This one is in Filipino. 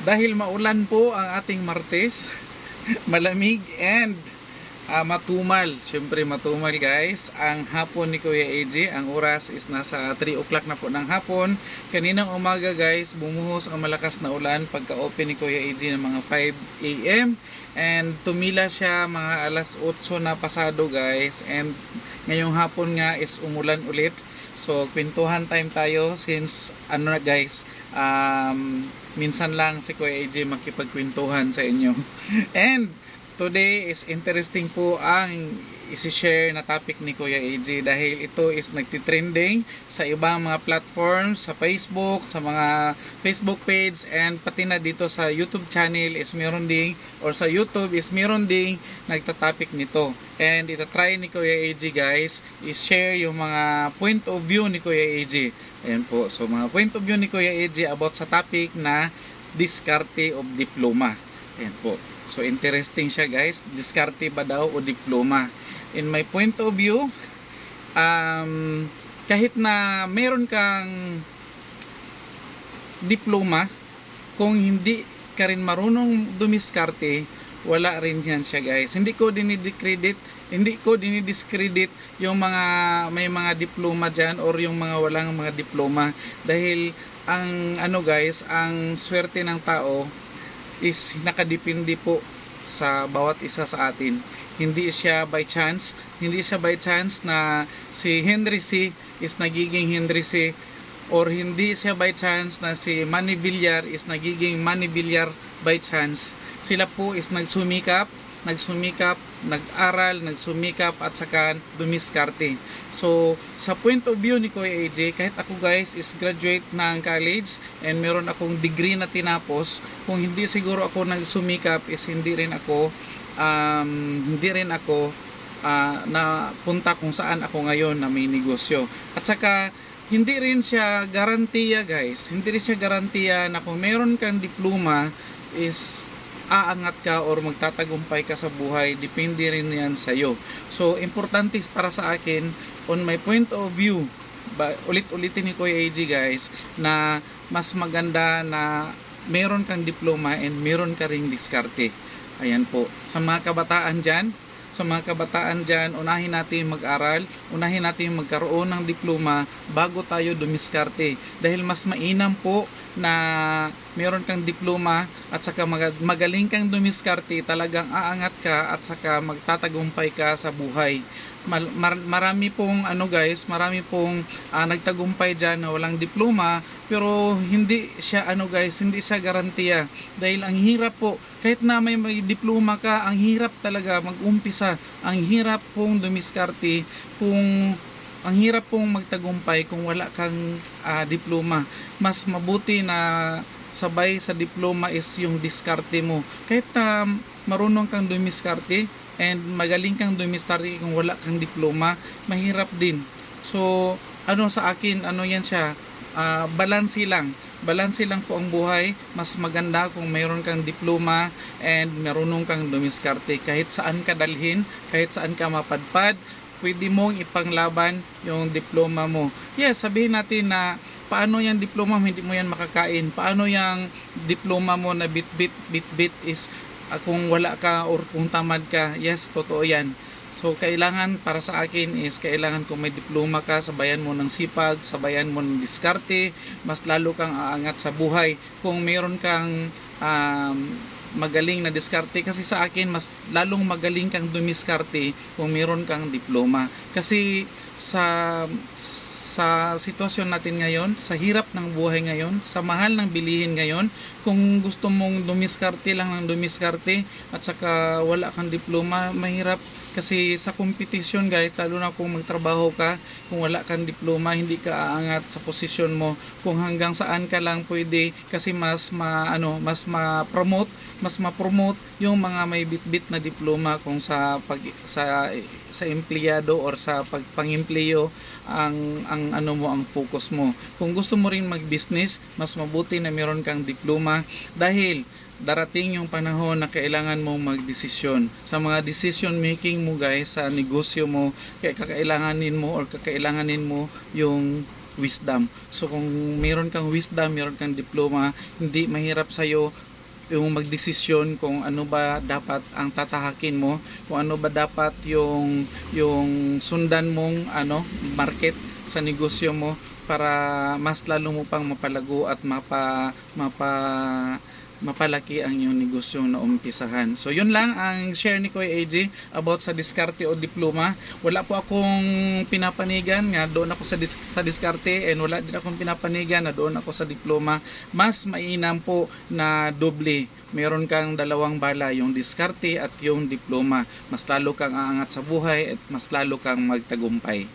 Dahil maulan po ang ating Martes, malamig and matumal. Siyempre matumal guys. Ang hapon ni Kuya AJ, ang oras is nasa 3 o'clock na po ng hapon. Kaninang umaga guys, bumuhos ang malakas na ulan pagka-open ni Kuya AJ ng mga 5 a.m. And tumila siya mga alas 8 na pasado guys. And ngayong hapon nga is umulan ulit. So kwentuhan time tayo since ano na guys, minsan lang si Kuya AJ makipagkwentuhan sa inyo. And today is interesting po ang isi-share na topic ni Kuya AJ dahil ito is nagtitrending sa ibang mga platforms, sa Facebook, sa mga Facebook page, and pati na dito sa YouTube channel is meron ding, or sa YouTube is meron ding nagtatopic nito. And itatry ni Kuya AJ guys is share yung mga point of view ni Kuya AJ. Ayan po, so mga point of view ni Kuya AJ about sa topic na diskarte of diploma. Ayan po. So interesting siya guys, diskarte ba daw o diploma? In my point of view, kahit na meron kang diploma, kung hindi ka rin marunong dumiskarte, wala rin yan siya guys. Hindi ko dinidiscredit yung mga may mga diploma dyan or yung mga walang mga diploma, dahil ang ano guys, ang swerte ng tao is nakadepende po sa bawat isa sa atin. Hindi siya by chance na si Henry C is nagiging Henry C, or hindi siya by chance na si Manny Villar is nagiging Manny Villar by chance. Sila po is nagsumikap, nag-aral, nagsumikap at saka dumiskarte. So, sa point of view ni Kuya AJ, kahit ako guys is graduate ng college and meron akong degree na tinapos, kung hindi siguro ako nagsumikap is hindi rin ako na punta kung saan ako ngayon na may negosyo. At saka hindi rin siya garantiya guys, hindi rin siya garantiya na kung meron kang diploma is aangat ka or magtatagumpay ka sa buhay. Depende rin yan sa iyo. So importante para sa akin, on my point of view, ulit-ulitin ni Kuya AJ guys, na mas maganda na meron kang diploma and meron ka ring diskarte. Ayan po, sa mga kabataan dyan, unahin natin mag-aral, unahin natin magkaroon ng diploma bago tayo dumiskarte. Dahil mas mainam po na meron kang diploma at saka magaling kang dumiskarte, talagang aangat ka at saka magtatagumpay ka sa buhay. Marami pong marami pong nagtagumpay dyan na walang diploma, pero hindi siya hindi siya garantiya, dahil ang hirap po, kahit na may diploma ka, ang hirap talaga mag-umpisa, ang hirap pong dumiskarte, ang hirap pong magtagumpay kung wala kang diploma. Mas mabuti na sabay sa diploma is yung diskarte mo. Kahit marunong kang dumiskarte and magaling kang dumiskarte, kung wala kang diploma, mahirap din. So sa akin, yan siya, balanse lang po ang buhay. Mas maganda kung mayroon kang diploma and marunong kang dumiskarte. Kahit saan ka dalhin, kahit saan ka mapadpad, pwede mong ipanglaban yung diploma mo. Yes, sabihin natin na paano yung diploma mo hindi mo yan makakain, paano yung diploma mo na bit is kung wala ka or kung tamad ka. Yes, totoo yan. So kailangan, para sa akin is kailangan kung may diploma ka, sabayan mo ng sipag, sabayan mo ng diskarte, mas lalo kang aangat sa buhay. Kung mayroon kang magaling na diskarte, kasi sa akin mas lalong magaling kang dumiskarte kung mayroon kang diploma. Kasi sa sitwasyon natin ngayon, sa hirap ng buhay ngayon, sa mahal ng bilihin ngayon, kung gusto mong dumiskarte lang ng dumiskarte at saka wala kang diploma, mahirap. Kasi sa kompetisyon guys, lalo na kung magtrabaho ka, kung wala kang diploma, hindi ka aangat sa posisyon mo. Kung hanggang saan ka lang pwede, kasi mas ma-promote yung mga may bitbit na diploma kung sa empleyado or sa pagpang-empleyo ang focus mo. Kung gusto mo rin mag-business, mas mabuti na meron kang diploma, dahil darating yung panahon na kailangan mong magdesisyon. Sa mga decision making mo guys, sa negosyo mo, kakailanganin mo yung wisdom. So kung meron kang wisdom, meron kang diploma, hindi mahirap sa'yo yung magdesisyon kung ano ba dapat ang tatahakin mo, kung ano ba dapat yung sundan mong market sa negosyo mo para mas lalo mo pang mapalago at mapalaki ang iyong negosyo na umpisahan. So yun lang ang share ni Kuya AJ about sa diskarte o diploma. Wala po akong pinapanigan nga doon ako sa diskarte, and wala din akong pinapanigan na doon ako sa diploma. Mas mainam po na doble. Meron kang dalawang bala, yung diskarte at yung diploma. Mas lalo kang aangat sa buhay at mas lalo kang magtagumpay.